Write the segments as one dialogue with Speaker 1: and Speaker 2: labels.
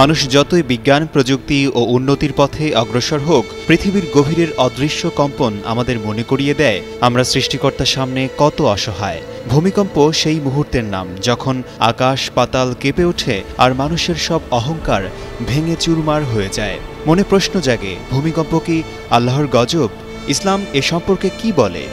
Speaker 1: মানুষ যতই বিজ্ঞান প্রযুক্তি ও উন্নতির পথে অগ্রসর হোক, পৃথিবীর গভীরের অদৃশ্য কম্পন আমাদের মনে করিয়ে দেয় আমরা সৃষ্টিকর্তার সামনে কত অসহায়। ভূমিকম্প সেই মুহূর্তের নাম যখন আকাশ পাতাল কেঁপে ওঠে আর মানুষের সব অহংকার ভেঙে চুরমার হয়ে যায়। মনে প্রশ্ন জাগে, ভূমিকম্প কি আল্লাহর গজব? ইসলাম এ সম্পর্কে কি বলে?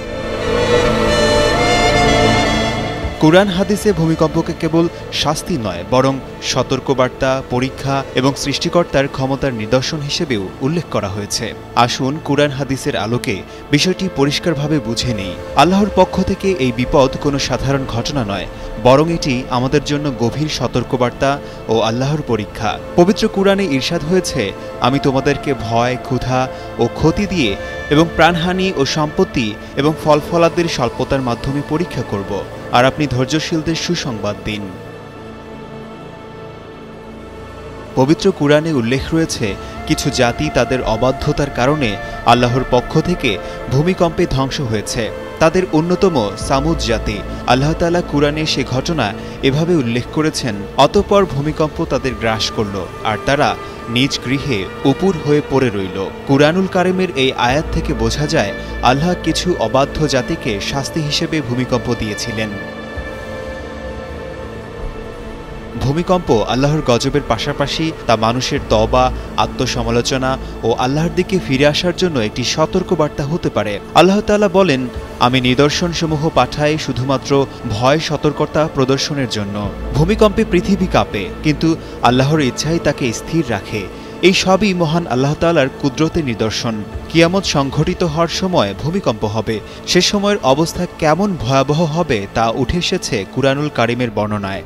Speaker 1: কুরআন হাদিসে ভূমিকম্পকে কেবল শাস্তি নয়, বরং সতর্কবার্তা, পরীক্ষা এবং সৃষ্টিকর্তার ক্ষমতার নিদর্শন হিসেবেও উল্লেখ করা হয়েছে। আসুন কুরআন হাদিসের আলোকে বিষয়টি পরিষ্কারভাবে বুঝে নেই। আল্লাহর পক্ষ থেকে এই বিপদ কোনো সাধারণ ঘটনা নয়, বরং এটি আমাদের জন্য গভীর সতর্কবার্তা ও আল্লাহর পরীক্ষা। পবিত্র কুরআনে ইরশাদ হয়েছে, আমি তোমাদেরকে ভয়, ক্ষুধা ও ক্ষতি দিয়ে এবং প্রাণহানি ও সম্পত্তি এবং ফলফলাদের স্বল্পতার মাধ্যমে পরীক্ষা করব, আর আপনি ধৈর্যশীলদের সুসংবাদ দিন। পবিত্র কুরআনে উল্লেখ রয়েছে, কিছু জাতি তাদের অবাধ্যতার কারণে আল্লাহর পক্ষ থেকে ভূমিকম্পে ধ্বংস হয়েছে। তাদের অন্যতম সামুদ জাতি। আল্লাহ তাআলা কুরআনে সে ঘটনা এভাবে উল্লেখ করেছেন, অতঃপর ভূমিকম্প তাদের গ্রাস করল আর তারা নিজ গৃহে উপুর হয়ে পড়ে রইল। কুরআনুল কারিমের এই আয়াত থেকে বোঝা যায়, আল্লাহ কিছু অবাধ্য জাতিকে শাস্তি হিসেবে ভূমিকম্প দিয়েছিলেন। ভূমিকম্প আল্লাহর গজবের পাশাপাশি তা মানুষের তওবা, আত্মসমালোচনা ও আল্লাহর দিকে ফিরে আসার জন্য একটি সতর্কবার্তা হতে পারে। আল্লাহ তাআলা বলেন, আমি নিদর্শনসমূহ পাঠাই শুধুমাত্র ভয় সতর্কতা প্রদর্শনের জন্য। ভূমিকম্পে পৃথিবী কাঁপে, কিন্তু আল্লাহর ইচ্ছাই তাকে স্থির রাখে। এই সবই মহান আল্লাহ তাআলার কুদরতের নিদর্শন। কিয়ামত সংঘটিত হওয়ার সময় ভূমিকম্প হবে। সে সময়ের অবস্থা কেমন ভয়াবহ হবে তা উঠে এসেছে কুরআনুল কারিমের বর্ণনায়।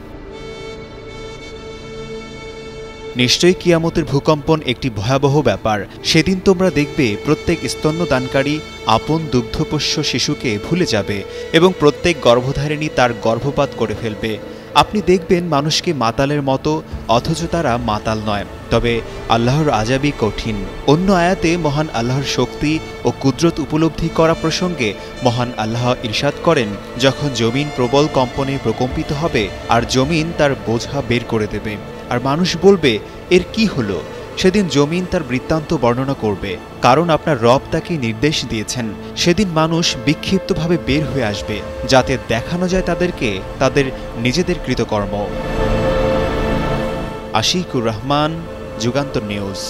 Speaker 1: নিশ্চয়ই কিয়ামতের ভূকম্পন একটি ভয়াবহ ব্যাপার। সেদিন তোমরা দেখবে প্রত্যেক স্তন্যদানকারী আপন দুগ্ধপোষ্য শিশুকে ভুলে যাবে এবং প্রত্যেক গর্ভধারিণী তার গর্ভপাত করে ফেলবে। আপনি দেখবেন মানুষকে মাতালের মতো, অথচ তারা মাতাল নয়। তবে আল্লাহর আযাবই কঠিন। অন্য আয়াতে মহান আল্লাহর শক্তি ও কুদরত উপলব্ধি করা প্রসঙ্গে মহান আল্লাহ ইরশাদ করেন, যখন জমিন প্রবল কম্পনে প্রকম্পিত হবে আর জমিন তার বোঝা বের করে দেবে, আর মানুষ বলবে, এর কি হলো? সেদিন জমিন তার বৃত্তান্ত বর্ণনা করবে, কারণ আপনার রব তাকে নির্দেশ দিয়েছেন। সেদিন মানুষ বিক্ষিপ্তভাবে বের হয়ে আসবে, যাতে দেখানো যায় তাদেরকে তাদের নিজেদের কৃতকর্ম। আশিকুর রহমান, যুগান্তর নিউজ।